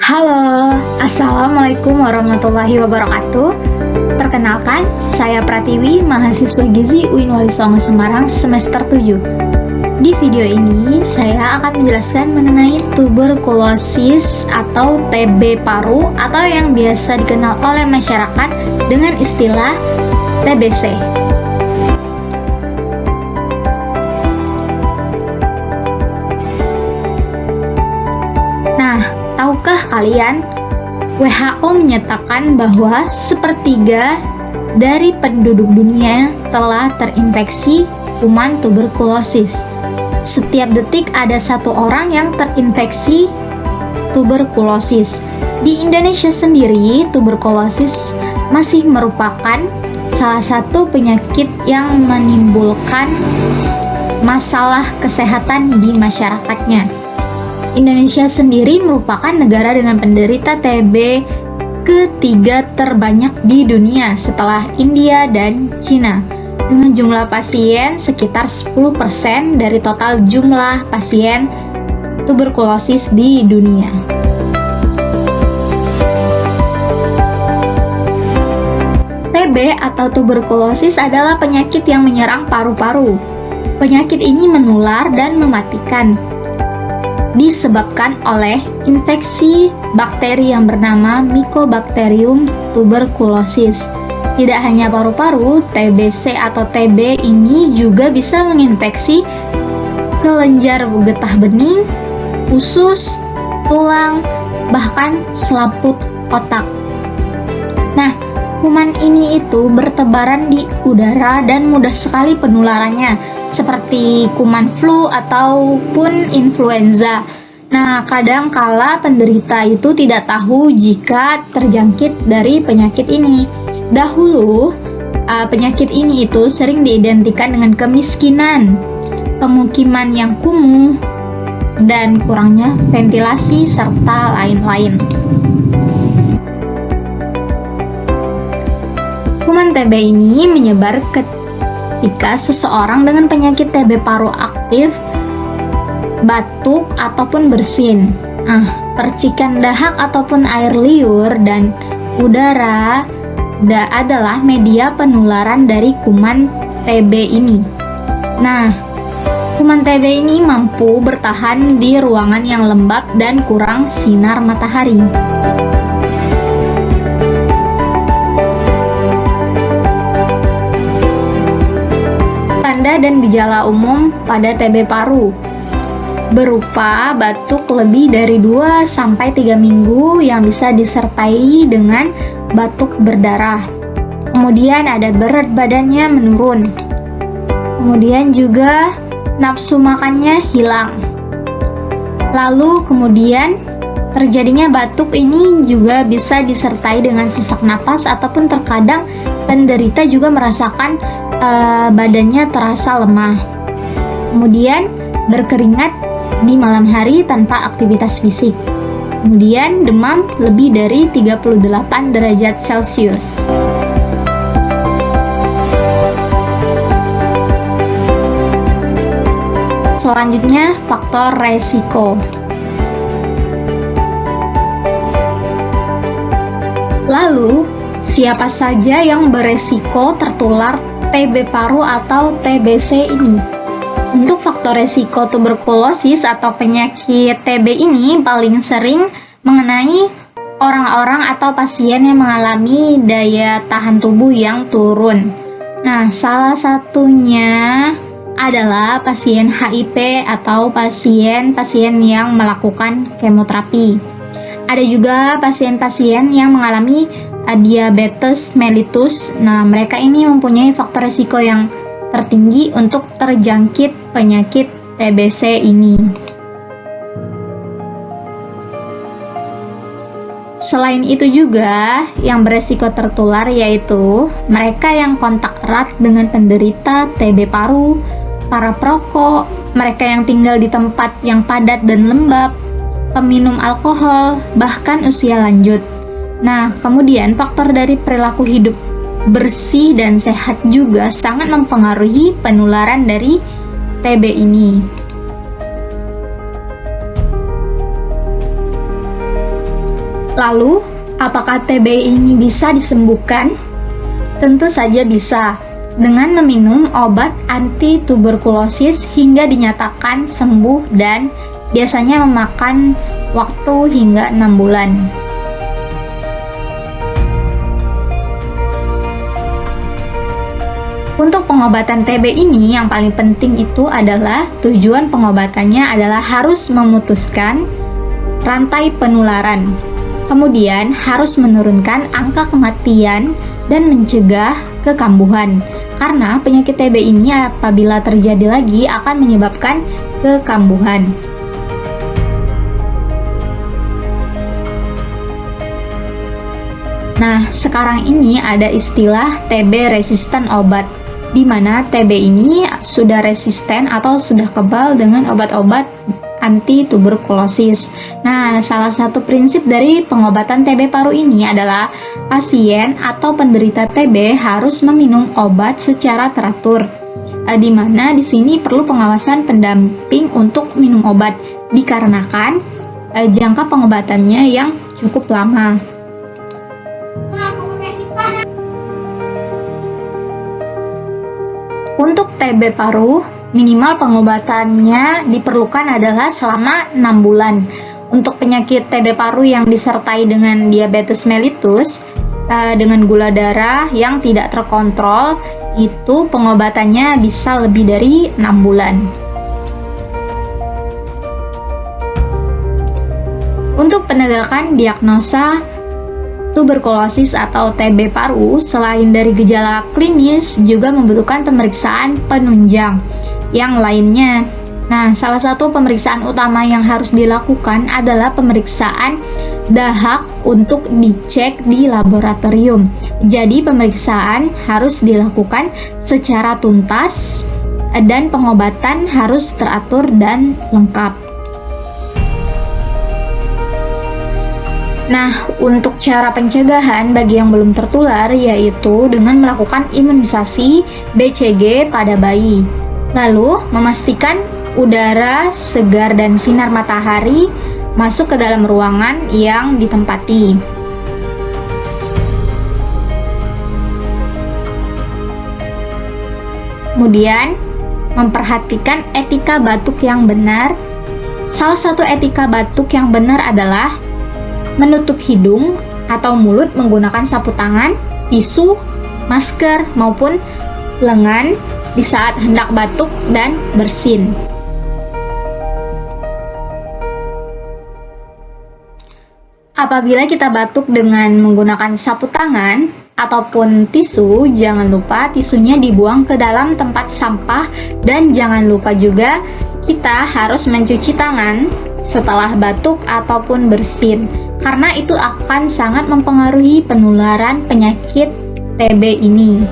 Halo, Assalamualaikum warahmatullahi wabarakatuh. Perkenalkan, saya Pratiwi, mahasiswa Gizi UIN Wali Songo Semarang semester 7. Di video ini, saya akan menjelaskan mengenai tuberkulosis atau TB paru atau yang biasa dikenal oleh masyarakat dengan istilah TBC. Tahukah kalian, WHO menyatakan bahwa sepertiga dari penduduk dunia telah terinfeksi kuman tuberkulosis. Setiap detik ada satu orang yang terinfeksi tuberkulosis. Di Indonesia sendiri, tuberkulosis masih merupakan salah satu penyakit yang menimbulkan masalah kesehatan di masyarakatnya. Indonesia sendiri merupakan negara dengan penderita TB ketiga terbanyak di dunia setelah India dan Cina, dengan jumlah pasien sekitar 10% dari total jumlah pasien tuberkulosis di dunia. TB atau tuberkulosis adalah penyakit yang menyerang paru-paru. Penyakit ini menular dan mematikan, disebabkan oleh infeksi bakteri yang bernama Mycobacterium tuberculosis. Tidak hanya paru-paru, TBC atau TB ini juga bisa menginfeksi kelenjar getah bening, usus, tulang, bahkan selaput otak. Nah, kuman ini itu bertebaran di udara dan mudah sekali penularannya, seperti kuman flu ataupun influenza. Nah, kadang kala penderita itu tidak tahu jika terjangkit dari penyakit ini. Dahulu, penyakit ini itu sering diidentikan dengan kemiskinan, pemukiman yang kumuh, dan kurangnya ventilasi, serta lain-lain. Kuman TB ini menyebar ketika seseorang dengan penyakit TB paru aktif batuk ataupun bersin. Percikan dahak ataupun air liur dan udara adalah media penularan dari kuman TB ini. Nah, kuman TB ini mampu bertahan di ruangan yang lembab dan kurang sinar matahari. Dan gejala umum pada TB paru berupa batuk lebih dari 2-3 minggu yang bisa disertai dengan batuk berdarah. Kemudian ada berat badannya menurun. Kemudian juga nafsu makannya hilang. Lalu kemudian terjadinya batuk ini juga bisa disertai dengan sesak napas ataupun terkadang penderita juga merasakan badannya terasa lemah. Kemudian berkeringat di malam hari tanpa aktivitas fisik. Kemudian demam lebih dari 38 derajat Celcius. Selanjutnya, faktor resiko. Lalu, siapa saja yang beresiko tertular TB paru atau TBC ini? Untuk faktor resiko tuberkulosis atau penyakit TB ini paling sering mengenai orang-orang atau pasien yang mengalami daya tahan tubuh yang turun. Nah, salah satunya adalah pasien HIV atau pasien-pasien yang melakukan kemoterapi. Ada juga pasien-pasien yang mengalami diabetes mellitus. Nah, mereka ini mempunyai faktor risiko yang tertinggi untuk terjangkit penyakit TBC ini. Selain itu juga yang beresiko tertular yaitu mereka yang kontak erat dengan penderita TB paru, para perokok, mereka yang tinggal di tempat yang padat dan lembab, peminum alkohol, bahkan usia lanjut. Nah, kemudian faktor dari perilaku hidup bersih dan sehat juga sangat mempengaruhi penularan dari TB ini. Lalu, apakah TB ini bisa disembuhkan? Tentu saja bisa, dengan meminum obat anti tuberkulosis hingga dinyatakan sembuh dan biasanya memakan waktu hingga 6 bulan. Untuk pengobatan TB ini yang paling penting itu adalah tujuan pengobatannya adalah harus memutuskan rantai penularan. Kemudian harus menurunkan angka kematian dan mencegah kekambuhan. Karena penyakit TB ini apabila terjadi lagi akan menyebabkan kekambuhan. Nah, sekarang ini ada istilah TB resisten obat, di mana TB ini sudah resisten atau sudah kebal dengan obat-obat anti tuberkulosis. Nah, salah satu prinsip dari pengobatan TB paru ini adalah pasien atau penderita TB harus meminum obat secara teratur. Di mana di sini perlu pengawasan pendamping untuk minum obat dikarenakan jangka pengobatannya yang cukup lama. Untuk TB paru, minimal pengobatannya diperlukan adalah selama 6 bulan. Untuk penyakit TB paru yang disertai dengan diabetes mellitus, dengan gula darah yang tidak terkontrol, itu pengobatannya bisa lebih dari 6 bulan. Untuk penegakan diagnosa tuberkulosis atau TB paru, selain dari gejala klinis, juga membutuhkan pemeriksaan penunjang yang lainnya. Nah, salah satu pemeriksaan utama yang harus dilakukan adalah pemeriksaan dahak untuk dicek di laboratorium. Jadi, pemeriksaan harus dilakukan secara tuntas dan pengobatan harus teratur dan lengkap. Nah, untuk cara pencegahan bagi yang belum tertular yaitu dengan melakukan imunisasi BCG pada bayi. Lalu, memastikan udara segar dan sinar matahari masuk ke dalam ruangan yang ditempati. Kemudian, memperhatikan etika batuk yang benar. Salah satu etika batuk yang benar adalah menutup hidung atau mulut menggunakan sapu tangan, tisu, masker, maupun lengan di saat hendak batuk dan bersin. Apabila kita batuk dengan menggunakan sapu tangan ataupun tisu, jangan lupa tisunya dibuang ke dalam tempat sampah dan jangan lupa juga kita harus mencuci tangan setelah batuk ataupun bersin, karena itu akan sangat mempengaruhi penularan penyakit TB ini.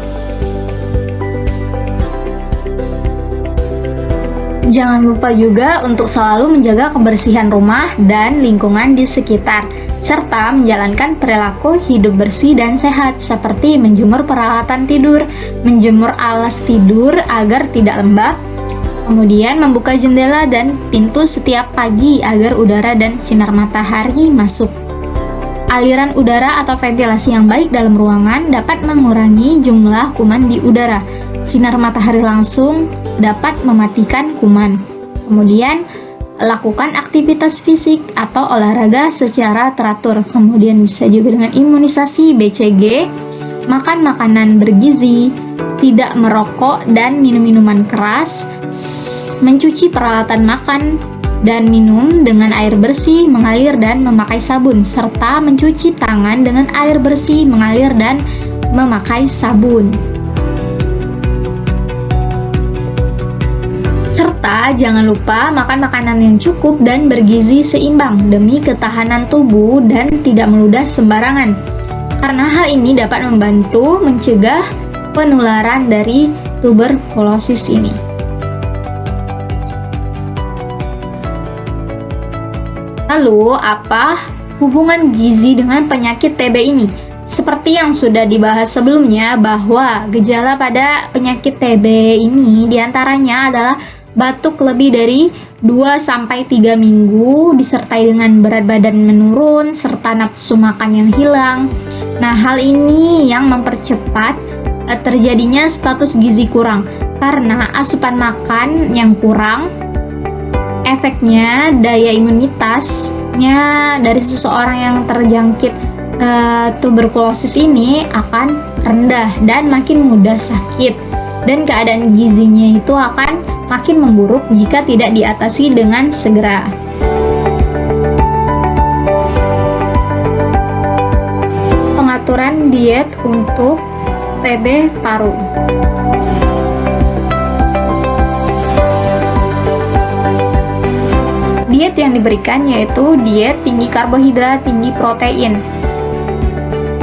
Jangan lupa juga untuk selalu menjaga kebersihan rumah dan lingkungan di sekitar, serta menjalankan perilaku hidup bersih dan sehat seperti menjemur peralatan tidur, menjemur alas tidur agar tidak lembab, kemudian membuka jendela dan pintu setiap pagi agar udara dan sinar matahari masuk. Aliran udara atau ventilasi yang baik dalam ruangan dapat mengurangi jumlah kuman di udara. Sinar matahari langsung dapat mematikan kuman. Kemudian, lakukan aktivitas fisik atau olahraga secara teratur. Kemudian bisa juga dengan imunisasi BCG, makan makanan bergizi, tidak merokok dan minum minuman keras, mencuci peralatan makan dan minum dengan air bersih, mengalir dan memakai sabun, serta mencuci tangan dengan air bersih, mengalir dan memakai sabun. Serta jangan lupa makan makanan yang cukup dan bergizi seimbang demi ketahanan tubuh dan tidak meludah sembarangan. Karena hal ini dapat membantu mencegah penularan dari tuberkulosis ini. Lalu, apa hubungan gizi dengan penyakit TB ini? Seperti yang sudah dibahas sebelumnya bahwa gejala pada penyakit TB ini diantaranya adalah batuk lebih dari 2-3 minggu disertai dengan berat badan menurun serta nafsu makan yang hilang. Nah, hal ini yang mempercepat terjadinya status gizi kurang karena asupan makan yang kurang. Efeknya daya imunitasnya dari seseorang yang terjangkit tuberkulosis ini akan rendah dan makin mudah sakit, dan keadaan gizinya itu akan makin memburuk jika tidak diatasi dengan segera. Pengaturan diet untuk TB paru. Diet yang diberikan yaitu diet tinggi karbohidrat, tinggi protein.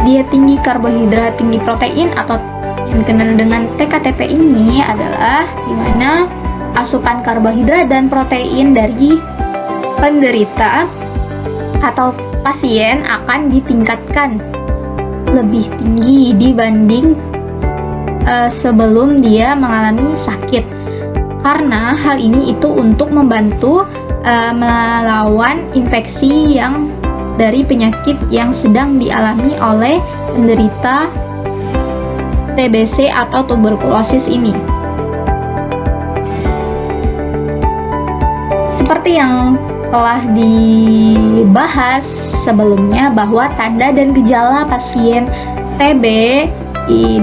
Diet tinggi karbohidrat, tinggi protein atau yang dikenal dengan TKTP ini adalah di mana asupan karbohidrat dan protein dari penderita atau pasien akan ditingkatkan lebih tinggi dibanding sebelum dia mengalami sakit. Karena hal ini itu untuk membantu melawan infeksi yang dari penyakit yang sedang dialami oleh penderita TBC atau tuberkulosis ini. Seperti yang telah dibahas sebelumnya bahwa tanda dan gejala pasien TB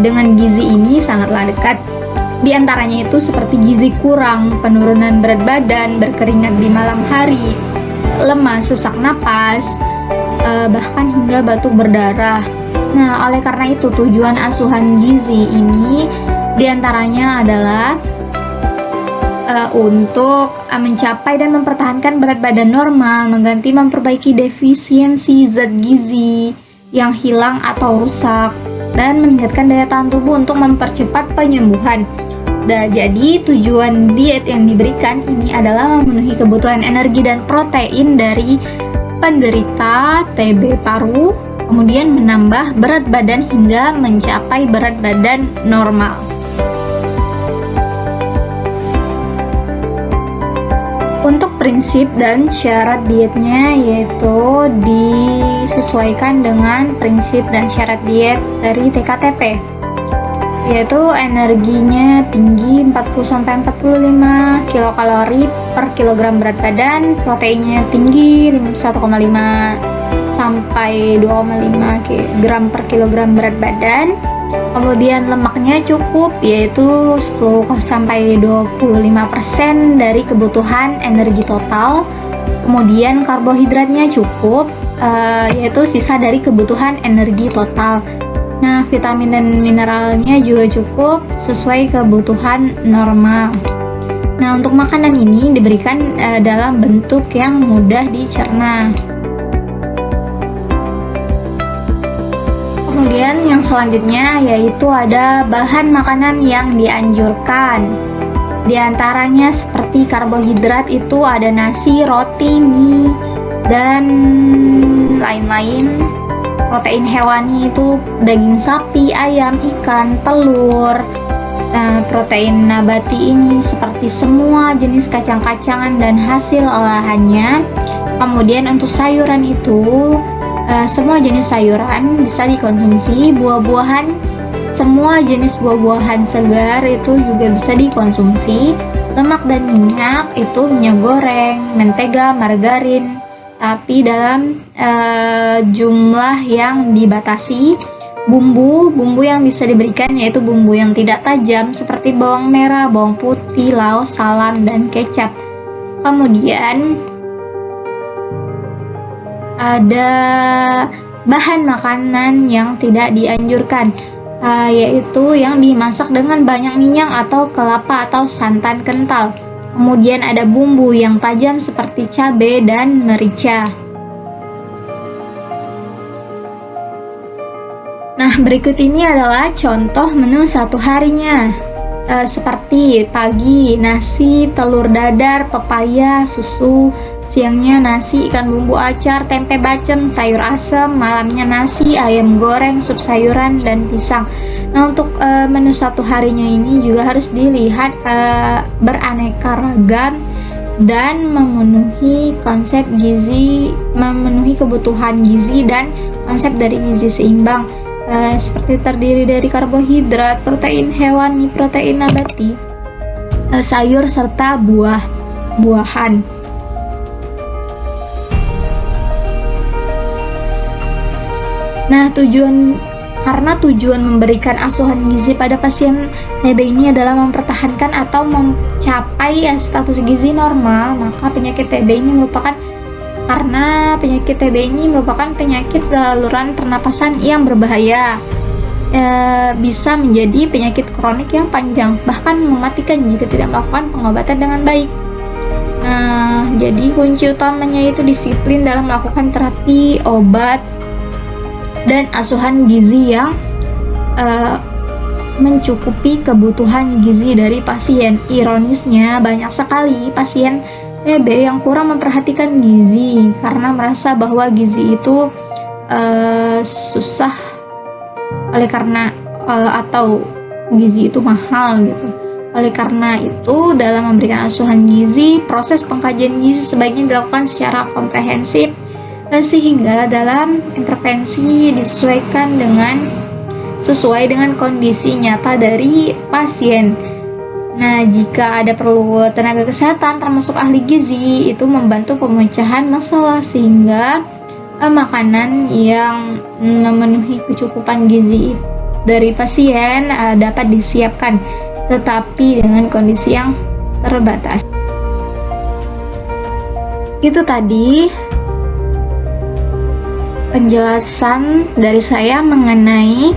dengan gizi ini sangatlah dekat. Di antaranya itu seperti gizi kurang, penurunan berat badan, berkeringat di malam hari, lemas, sesak napas, bahkan hingga batuk berdarah. Nah, oleh karena itu tujuan asuhan gizi ini diantaranya adalah untuk mencapai dan mempertahankan berat badan normal, mengganti memperbaiki defisiensi zat gizi yang hilang atau rusak, dan meningkatkan daya tahan tubuh untuk mempercepat penyembuhan. Nah, jadi tujuan diet yang diberikan ini adalah memenuhi kebutuhan energi dan protein dari penderita TB paru, kemudian menambah berat badan hingga mencapai berat badan normal. Untuk prinsip dan syarat dietnya yaitu disesuaikan dengan prinsip dan syarat diet dari TKTP, yaitu energinya tinggi 40-45 kilokalori per kilogram berat badan, proteinnya tinggi 1,5 sampai 2,5 gram per kilogram berat badan, kemudian lemaknya cukup yaitu 10-25% dari kebutuhan energi total, kemudian karbohidratnya cukup yaitu sisa dari kebutuhan energi total. Nah, vitamin dan mineralnya juga cukup sesuai kebutuhan normal. Nah, untuk makanan ini diberikan dalam bentuk yang mudah dicerna. Kemudian yang selanjutnya yaitu ada bahan makanan yang dianjurkan. Di antaranya seperti karbohidrat itu ada nasi, roti, mie, dan lain-lain. Protein hewani itu daging sapi, ayam, ikan, telur. Nah, protein nabati ini seperti semua jenis kacang-kacangan dan hasil olahannya. Kemudian untuk sayuran itu semua jenis sayuran bisa dikonsumsi, buah-buahan, semua jenis buah-buahan segar itu juga bisa dikonsumsi. Lemak dan minyak itu minyak goreng, mentega, margarin, tapi dalam jumlah yang dibatasi. Bumbu yang bisa diberikan yaitu bumbu yang tidak tajam seperti bawang merah, bawang putih, laos, salam, dan kecap. Kemudian ada bahan makanan yang tidak dianjurkan, yaitu yang dimasak dengan banyak minyak atau kelapa atau santan kental. Kemudian ada bumbu yang tajam seperti cabai dan merica. Nah, berikut ini adalah contoh menu satu harinya. seperti pagi nasi, telur dadar, pepaya, susu, siangnya nasi, ikan bumbu acar, tempe bacem, sayur asem, malamnya nasi, ayam goreng, sup sayuran, dan pisang. Nah, untuk menu satu harinya ini juga harus dilihat beraneka ragam dan memenuhi konsep gizi, memenuhi kebutuhan gizi dan konsep dari gizi seimbang, seperti terdiri dari karbohidrat, protein hewani, protein nabati, sayur serta buah-buahan. Nah, karena tujuan memberikan asuhan gizi pada pasien TB ini adalah mempertahankan atau mencapai status gizi normal, maka penyakit TB ini merupakan penyakit saluran pernapasan yang berbahaya, bisa menjadi penyakit kronik yang panjang, bahkan mematikan jika tidak melakukan pengobatan dengan baik. Nah, jadi kunci utamanya itu disiplin dalam melakukan terapi, obat, dan asuhan gizi yang mencukupi kebutuhan gizi dari pasien. Ironisnya, banyak sekali pasien TB yang kurang memperhatikan gizi karena merasa bahwa gizi itu susah atau gizi itu mahal gitu. Oleh karena itu, dalam memberikan asuhan gizi, proses pengkajian gizi sebaiknya dilakukan secara komprehensif, sehingga dalam intervensi sesuai dengan kondisi nyata dari pasien. Nah, jika ada perlu tenaga kesehatan termasuk ahli gizi itu membantu pemecahan masalah sehingga makanan yang memenuhi kecukupan gizi dari pasien dapat disiapkan, tetapi dengan kondisi yang terbatas. Itu tadi penjelasan dari saya mengenai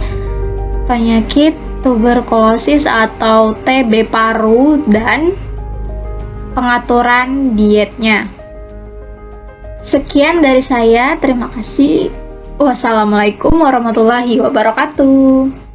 penyakit tuberkulosis atau TB paru dan pengaturan dietnya. Sekian dari saya, terima kasih. Wassalamualaikum warahmatullahi wabarakatuh.